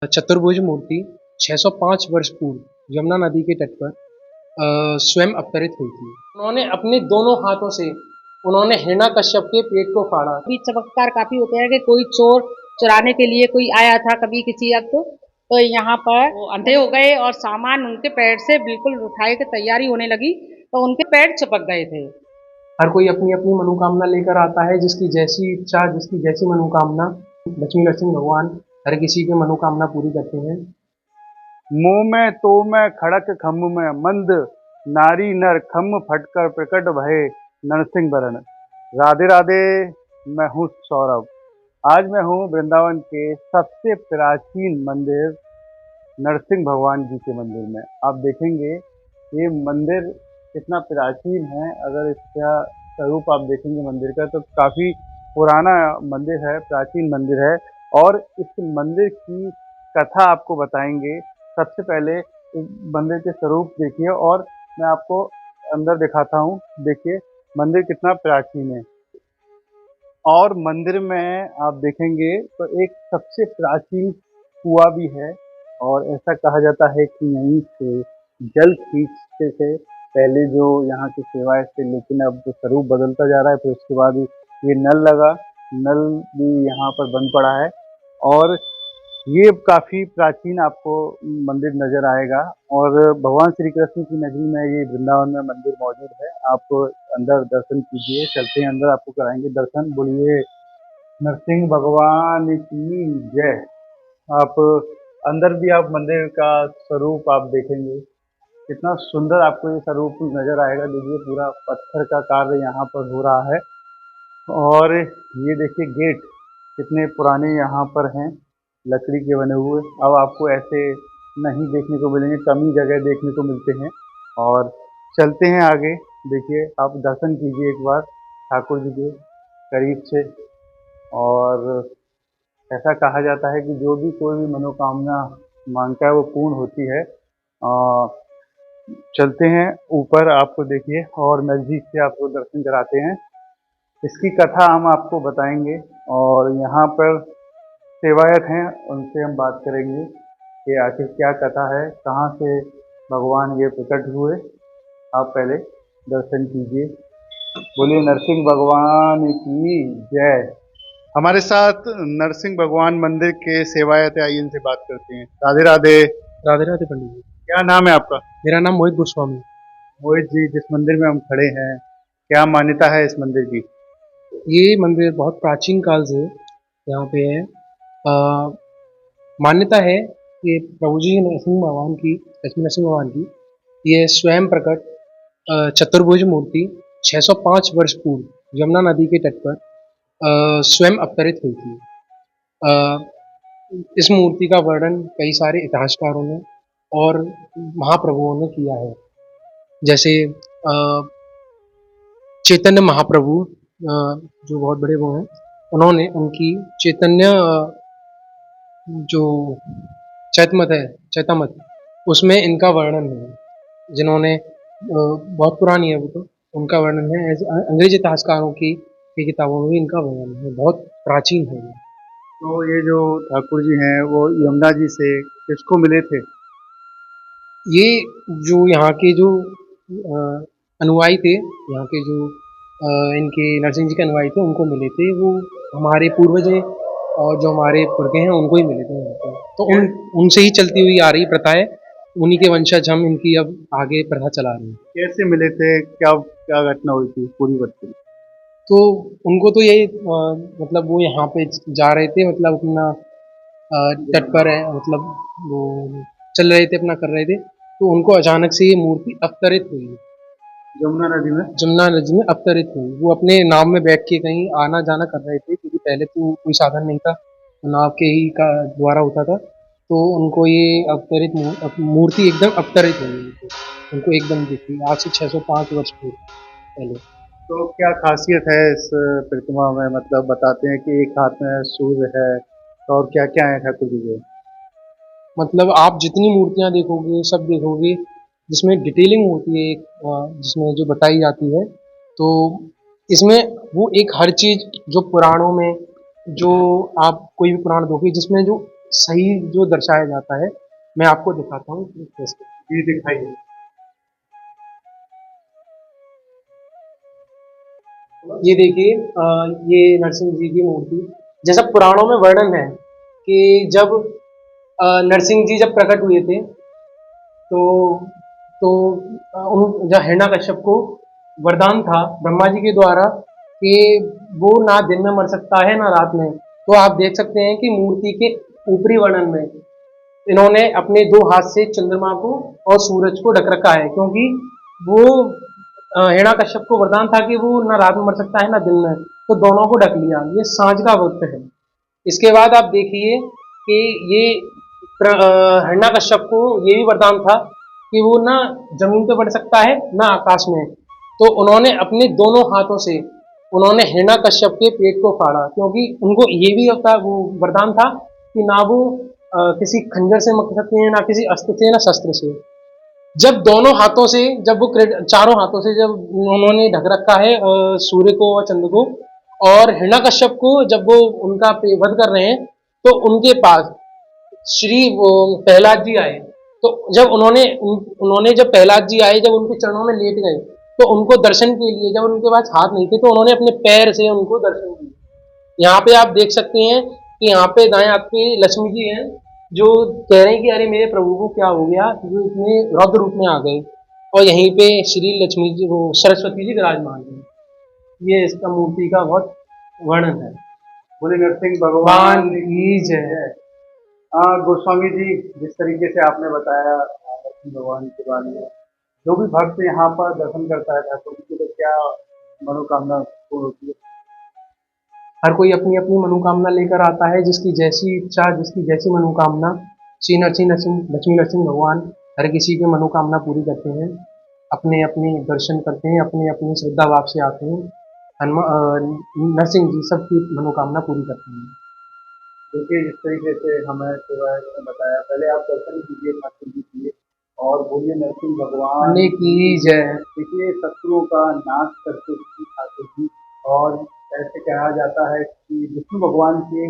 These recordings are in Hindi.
चतुर्भुज मूर्ति 605 वर्ष पूर्व यमुना नदी के तट पर स्वयं अवतरित हुई थी। उन्होंने अपने दोनों हाथों से हिरण्यकश्यप के पेट को फाड़ा। भी चमत्कार काफी होते हैं कि कोई चोर चुराने के लिए कोई आया था कभी किसी अब तो यहाँ पर वो अंधे हो गए और सामान उनके पैर से बिल्कुल उठाए के तैयारी होने लगी तो उनके पैर चिपक गए थे। हर कोई अपनी अपनी मनोकामना लेकर आता है, जिसकी जैसी इच्छा, जिसकी जैसी मनोकामना। लक्ष्मी नरसिंह भगवान हर किसी की मनोकामना पूरी करते हैं। मुंह में तो मैं खड़क खम्भ में मंद, नारी नर खम्भ फटकर प्रकट भये नरसिंह बरन। राधे राधे, मैं हूँ सौरभ। आज मैं हूँ वृंदावन के सबसे प्राचीन मंदिर नरसिंह भगवान जी के मंदिर में। आप देखेंगे ये मंदिर कितना प्राचीन है। अगर इसका स्वरूप आप देखेंगे मंदिर का तो काफ़ी पुराना मंदिर है, प्राचीन मंदिर है। और इस मंदिर की कथा आपको बताएंगे। सबसे पहले इस मंदिर के स्वरूप देखिए और मैं आपको अंदर दिखाता हूँ। देखिए मंदिर कितना प्राचीन है। और मंदिर में आप देखेंगे तो एक सबसे प्राचीन कुआं भी है। और ऐसा कहा जाता है कि यहीं से जल खींचते थे पहले जो यहाँ की सेवाएं थे, लेकिन अब जो स्वरूप बदलता जा रहा है फिर उसके बाद ये नल लगा। नल भी यहाँ पर बन पड़ा है और ये काफ़ी प्राचीन आपको मंदिर नज़र आएगा। और भगवान श्री कृष्ण की नगरी में ये वृंदावन में मंदिर मौजूद है। आप अंदर दर्शन कीजिए, चलते हैं अंदर, आपको कराएंगे दर्शन। बोलिए नरसिंह भगवान की जय। आप अंदर भी आप मंदिर का स्वरूप आप देखेंगे, कितना सुंदर आपको ये स्वरूप नज़र आएगा। देखिए पूरा पत्थर का कार्य यहाँ पर हो रहा है। और ये देखिए गेट कितने पुराने यहाँ पर हैं, लकड़ी के बने हुए। अब आपको ऐसे नहीं देखने को मिलेंगे, कम ही जगह देखने को मिलते हैं। और चलते हैं आगे। देखिए आप दर्शन कीजिए एक बार ठाकुर जी के करीब से। और ऐसा कहा जाता है कि जो भी कोई भी मनोकामना मांगता है वो पूर्ण होती है। चलते हैं ऊपर, आपको देखिए और नज़दीक से आपको दर्शन कराते हैं। इसकी कथा हम आपको बताएंगे और यहाँ पर सेवायत हैं, उनसे हम बात करेंगे कि आखिर क्या कथा है, कहाँ से भगवान ये प्रकट हुए। आप पहले दर्शन कीजिए। बोलिए नरसिंह भगवान की जय। हमारे साथ नरसिंह भगवान मंदिर के सेवायत है, आइए इनसे बात करते हैं। राधे राधे। राधे राधे पंडित जी। क्या नाम है आपका? मेरा नाम मोहित गोस्वामी। मोहित जी, जिस मंदिर में हम खड़े हैं क्या मान्यता है इस मंदिर की? ये मंदिर बहुत प्राचीन काल से यहाँ पे है। मान्यता है कि प्रभु जी नरसिंह भगवान की, लक्ष्मी नरसिंह भगवान की ये स्वयं प्रकट चतुर्भुज मूर्ति 605 वर्ष पूर्व यमुना नदी के तट पर स्वयं अवतरित हुई थी। इस मूर्ति का वर्णन कई सारे इतिहासकारों ने और महाप्रभुओं ने किया है। जैसे चैतन्य महाप्रभु, जो बहुत बड़े वो हैं, उन्होंने उनकी चैतन्य जो चैतमत है, चैतामत, उसमें इनका वर्णन है। जिन्होंने बहुत पुरानी है वो, तो उनका वर्णन है। अंग्रेजी इतिहासकारों की किताबों में भी इनका वर्णन है, बहुत प्राचीन है ये। तो ये जो ठाकुर जी हैं वो यमुना जी से किसको मिले थे? ये जो यहाँ के जो अनुयायी थे, यहाँ के जो इनके नरसिंह जी के अनुयायी थे, उनको मिले थे। वो हमारे पूर्वज हैं और जो हमारे पुरखे हैं उनको ही मिले थे यहाँ पे। तो उनसे ही चलती हुई आ रही प्रथा है, उन्हीं के वंशज हम, इनकी अब आगे प्रथा चला रहे हैं। कैसे मिले थे, क्या क्या घटना हुई थी, पूरी बताइए। तो उनको तो यही मतलब वो यहाँ पे जा रहे थे, मतलब अपना तट पर है, मतलब वो चल रहे थे, अपना कर रहे थे, तो उनको अचानक से ये मूर्ति अवतरित हुई। यमुना नदी में? जमुना नदी में अवतरित हुई। वो अपने नाव में बैठ के कहीं आना जाना कर रहे थे, क्योंकि पहले तो कोई साधन नहीं था, तो नाव के ही का द्वारा होता था। तो उनको ये अवतरित मूर्ति एकदम अवतरित हुई, उनको एकदम दिखी आज से 605 वर्ष पहले। तो क्या खासियत है इस प्रतिमा में? मतलब बताते हैं कि एक हाथ में सूर्य है, तो और क्या क्या है ठाकुर जी के? मतलब आप जितनी मूर्तियाँ देखोगे, सब देखोगे, जिसमें डिटेलिंग होती है एक, जिसमें जो बताई जाती है, तो इसमें वो एक हर चीज़ जो पुराणों में, जो आप कोई भी पुराण देखोगे जिसमें जो सही जो दर्शाया जाता है, मैं आपको दिखाता हूँ कि कैसे। ये दिखाइए। ये देखिए, ये नरसिंह जी की मूर्ति, जैसा पुराणों में वर्णन है कि जब नरसिंह जी जब प्रकट हुए थे, तो तो उन जब हिरण्यकश्यप को वरदान था ब्रह्मा जी के द्वारा कि वो ना दिन में मर सकता है ना रात में। तो आप देख सकते हैं कि मूर्ति के ऊपरी वर्णन में इन्होंने अपने दो हाथ से चंद्रमा को और सूरज को ढक रखा है, क्योंकि वो हिरण्यकश्यप को वरदान था कि वो ना रात में मर सकता है ना दिन में, तो दोनों को ढक लिया। ये सांझ का वक्त है। इसके बाद आप देखिए कि ये हिरण्यकश्यप को ये भी वरदान था कि वो ना जमीन पे बढ़ सकता है ना आकाश में। तो उन्होंने अपने दोनों हाथों से उन्होंने हिरण्यकश्यप के पेट को फाड़ा, क्योंकि उनको ये भी होता वो वरदान था कि ना वो किसी खंजर से मर सकते हैं, ना किसी अस्त्र से, ना शस्त्र से। जब दोनों हाथों से, जब वो चारों हाथों से जब उन्होंने ढक रखा है सूर्य को और चंद्र को, और हिरण्यकश्यप को जब वो उनका वध कर रहे हैं, तो उनके पास श्री वो प्रहलाद जी आए। तो जब उन्होंने जब प्रहलाद जी आए, जब उनके चरणों में लेट गए, तो उनको दर्शन के लिए जब उनके पास हाथ नहीं थे, तो उन्होंने अपने पैर से उनको दर्शन दिए। यहाँ पे आप देख सकते हैं कि यहाँ पे दाएं हाथ पे लक्ष्मी जी हैं, जो कह रहे हैं कि अरे मेरे प्रभु को क्या हो गया, जो इतने रौद्र रूप में आ गए। और यहीं पे श्री लक्ष्मी जी वो सरस्वती जी विराजमान है। ये इसका मूर्ति का बहुत वर्णन है। बोले नरसिंह भगवान भगवान की की जय। जय। गोस्वामी जी, जिस तरीके से आपने बताया नरसिंह भगवान के बारे में, जो भी भक्त यहाँ पर दर्शन करता है ठाकुर जी की, तो क्या मनोकामना पूर्ण होती है? हर कोई अपनी अपनी मनोकामना लेकर आता है, जिसकी जैसी इच्छा, जिसकी जैसी मनोकामना। श्री नरसिंह नरसिंह लक्ष्मी नरसिंह भगवान हर किसी की मनोकामना पूरी करते हैं, अपने अपने दर्शन करते हैं, अपने अपनी श्रद्धा भाव से आते हैं। नरसिंह जी सबकी मनोकामना पूरी करते हैं। देखिए, जिस तरीके से हमें सेवा ने बताया, पहले आप दर्शन कीजिए ठाकुर जी की और बोलिए नरसिंह भगवान ने की जय। देखिए, शत्रुओं का नाश करके ठाकुर जी। और ऐसे कहा जाता है कि विष्णु भगवान के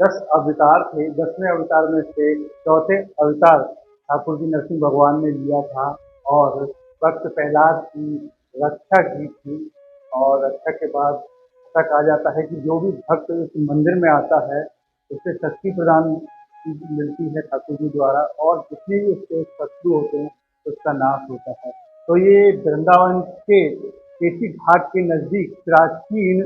10 अवतार थे, 10वें अवतार में से चौथे अवतार ठाकुर जी नरसिंह भगवान ने लिया था और भक्त प्रहलाद की रक्षा की थी। और रक्षा के बाद ऐसा कहा जाता है कि जो भी भक्त इस मंदिर में आता है, उसे शक्ति प्रदान मिलती है ठाकुर जी द्वारा, और जितने भी उसके शत्रु होते हैं उसका नाश होता है। तो ये वृंदावन के केसी घाट के नज़दीक प्राचीन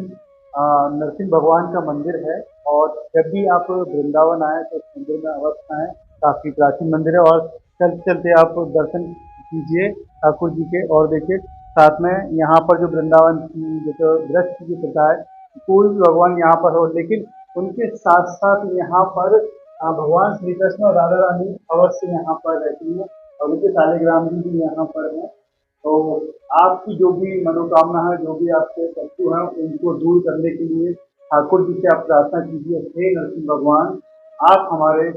नरसिंह भगवान का मंदिर है। और जब भी आप वृंदावन आए तो इस मंदिर में अवश्य आएँ, काफ़ी प्राचीन मंदिर है। और चलते चलते आप दर्शन कीजिए ठाकुर जी के, और देखिए साथ में यहाँ पर जो वृंदावन की जो वृक्ष की प्रथा है, कोई भी भगवान यहाँ पर हो, लेकिन उनके साथ साथ यहाँ पर भगवान श्री कृष्ण और राधा रानी अवश्य यहाँ पर रहती हैं, और उनके सालिग्राम जी भी यहाँ पर हैं। तो आपकी जो भी मनोकामना है, जो भी आपके शत्रु हैं, उनको दूर करने के लिए ठाकुर जी से आप प्रार्थना कीजिए, हे नरसिंह भगवान, आप हमारे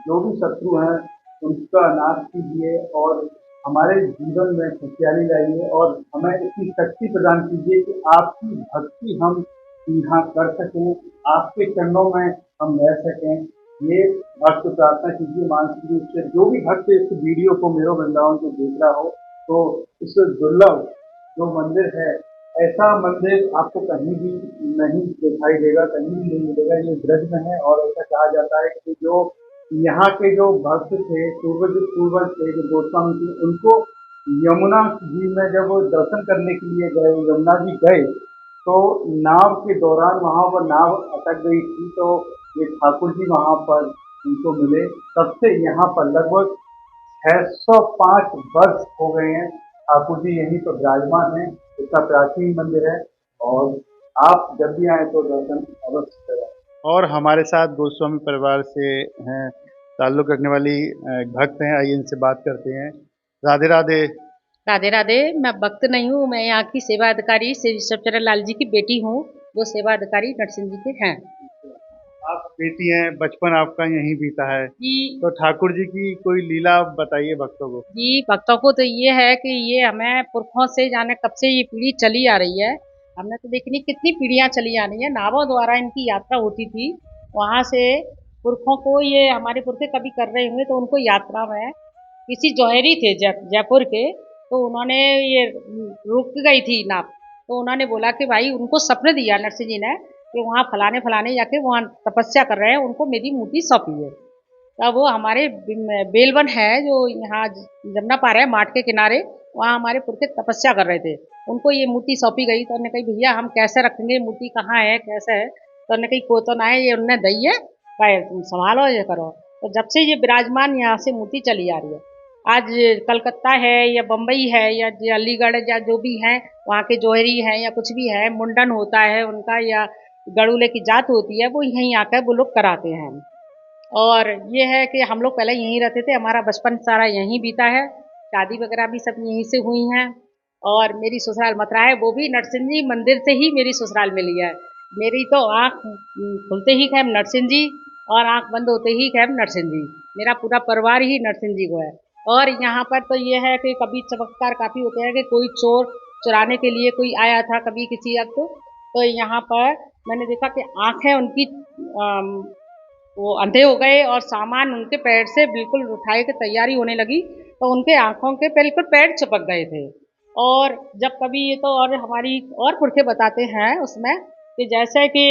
जो भी शत्रु हैं उनका नाश कीजिए और हमारे जीवन में खुशहाली लाइए, और हमें इतनी शक्ति प्रदान कीजिए कि आपकी भक्ति हम यहाँ कर सकें, आपके चरणों में हम रह सकें। ये भक्त प्रार्थना कीजिए मानसिक रूप से। जो भी भक्त इस वीडियो को मेरो वृंदावन को देख रहा हो, तो इस दुर्लभ जो मंदिर है, ऐसा मंदिर आपको कहीं भी नहीं दिखाई देगा, कहीं भी नहीं मिलेगा। ये ब्रज में है, और ऐसा कहा जाता है कि जो यहाँ के जो भक्त थे, पूर्वज थे, जो गोस्वामी थे, उनको यमुना जी में जब वो दर्शन करने के लिए गए, यमुना जी गए, तो नाव के दौरान वहाँ पर नाव अटक गई थी। तो ये ठाकुर जी वहाँ पर उनको मिले। तब से यहाँ पर लगभग 605 वर्ष हो गए हैं ठाकुर जी यहीं पर विराजमान हैं। इतना प्राचीन मंदिर है, और आप जब भी आए तो दर्शन अवश्य करें। और हमारे साथ गोस्वामी परिवार से हैं, ताल्लुक़ रखने वाली एक भक्त हैं, आइए इनसे बात करते हैं। राधे राधे। राधे राधे। मैं भक्त नहीं हूँ, मैं यहाँ की सेवा अधिकारी श्री सच्चरण लाल जी की बेटी हूँ, जो सेवा अधिकारी नरसिंह जी के हैं। आप बेटी हैं, बचपन आपका यहीं बीता है, जी तो ठाकुर जी की कोई लीला बताइए भक्तों को। जी, भक्तों को तो ये है कि ये हमें पुरखों से जाने कब से ये पीढ़ी चली आ रही है। हमने तो देखनी कितनी पीढ़ियां चली आ रही है। नावों द्वारा इनकी यात्रा होती थी, वहाँ से पुरखों को ये हमारे पुरखे कभी कर रहे होंगे तो उनको यात्रा में किसी जौहरी थे जयपुर के, तो उन्होंने ये रुक गई थी नाव, तो उन्होंने बोला कि भाई उनको सपने दिया नरसिंह जी ने कि वहाँ फलाने फलाने जाके वहाँ तपस्या कर रहे हैं, उनको मेरी मूर्ति सौंपी है। तब वो हमारे बेलवन है जो यहाँ जमुना पार है माठ के किनारे, वहाँ हमारे पुरखे तपस्या कर रहे थे, उनको ये मूर्ति सौंपी गई। तो उन्होंने कही भैया हम कैसे रखेंगे, मूर्ति कहाँ है कैसे है, तो उन्होंने कही को तो ना है, ये उनने दी है भाई तुम संभालो ये करो। तो जब से ये विराजमान यहाँ से मूर्ति चली आ रही है, आज कलकत्ता है या बम्बई है या अलीगढ़ या जो भी है, वहाँ के जौहरी हैं या कुछ भी है, मुंडन होता है उनका या गड़ूले की जात होती है, वो यहीं आकर वो लोग कराते हैं। और ये है कि हम लोग पहले यहीं रहते थे, हमारा बचपन सारा यहीं बीता है, शादी वगैरह भी सब यहीं से हुई हैं। और मेरी ससुराल मथुरा है, वो भी नरसिंह जी मंदिर से ही मेरी ससुराल मिली है। मेरी तो आँख खुलते ही खैम नरसिंह जी और आँख बंद होते ही खैम नरसिंह जी, मेरा पूरा परिवार ही नरसिंह जी को है। और यहाँ पर तो ये है कि कभी चमत्कार काफ़ी होते हैं कि कोई चोर चुराने के लिए कोई आया था कभी किसी वक्त, तो यहाँ पर मैंने देखा कि आँखें उनकी वो अंधे हो गए और सामान उनके पैर से बिल्कुल उठाए के तैयारी होने लगी, तो उनके आँखों के बिल्कुल पैर चिपक गए थे। और जब कभी ये तो और हमारी और पुरखे बताते हैं उसमें कि जैसे कि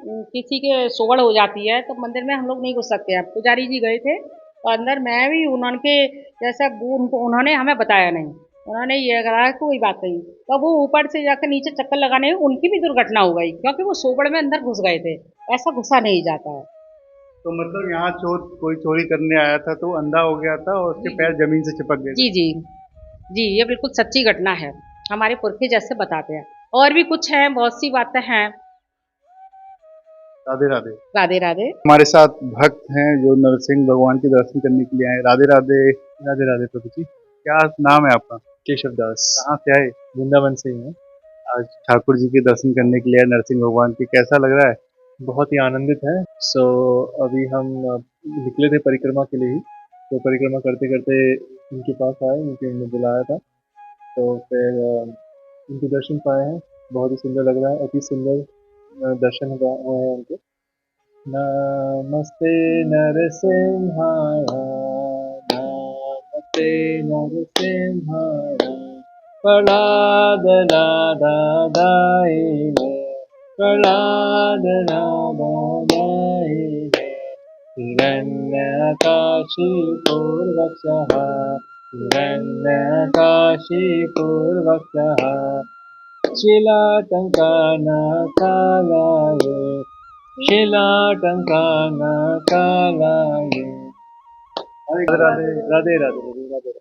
किसी के सोवड़ हो जाती है तो मंदिर में हम लोग नहीं घुस सकते हैं, पुजारी जी गए थे तो अंदर मैं भी उन्होंने जैसा वो उन्होंने हमें बताया नहीं, उन्होंने ये कहा कि कोई बात नहीं, तो वो ऊपर से जाकर नीचे चक्कर लगाने उनकी भी दुर्घटना हो गई क्योंकि वो सोवड़ में अंदर घुस गए थे, ऐसा घुसा नहीं जाता है। तो मतलब यहाँ चोर कोई चोरी करने आया था तो अंधा हो गया था और उसके जी पैर जमीन से चिपक गए थे। जी जी जी, ये बिल्कुल सच्ची घटना है, हमारे पुरखे जैसे बताते हैं। और भी कुछ हैं, बहुत सी बातें हैं। राधे राधे। राधे राधे। हमारे साथ भक्त हैं जो नरसिंह भगवान के दर्शन करने के लिए आए। राधे राधे। राधे राधे प्रभु जी। क्या नाम है आपका? केशव दास। कहाँ से आए? वृंदावन से ही हूँ। आज ठाकुर जी के दर्शन करने के लिए आए नरसिंह भगवान के, कैसा लग रहा है? बहुत ही आनंदित है। अभी हम निकले थे परिक्रमा के लिए ही, तो परिक्रमा करते करते इनके पास आए, इन्होंने बुलाया था, तो फिर इनके दर्शन पाए हैं। बहुत ही सुंदर लग रहा है, अति सुंदर दर्शन हुए हैं उनके। नमस्ते नरसिंहाय, नमस्ते नरसिंहाय, प्रहलाद नादादायिने, प्रहलाद नादादायिने, हिरण्यकाशीपूर्वक्षः, हिरण्यकाशीपूर्वक्षः, शिलाटङ्कानकालाय, शिलाटङ्कानकालाय। राधे राधे। राधे राधे राधे राधे।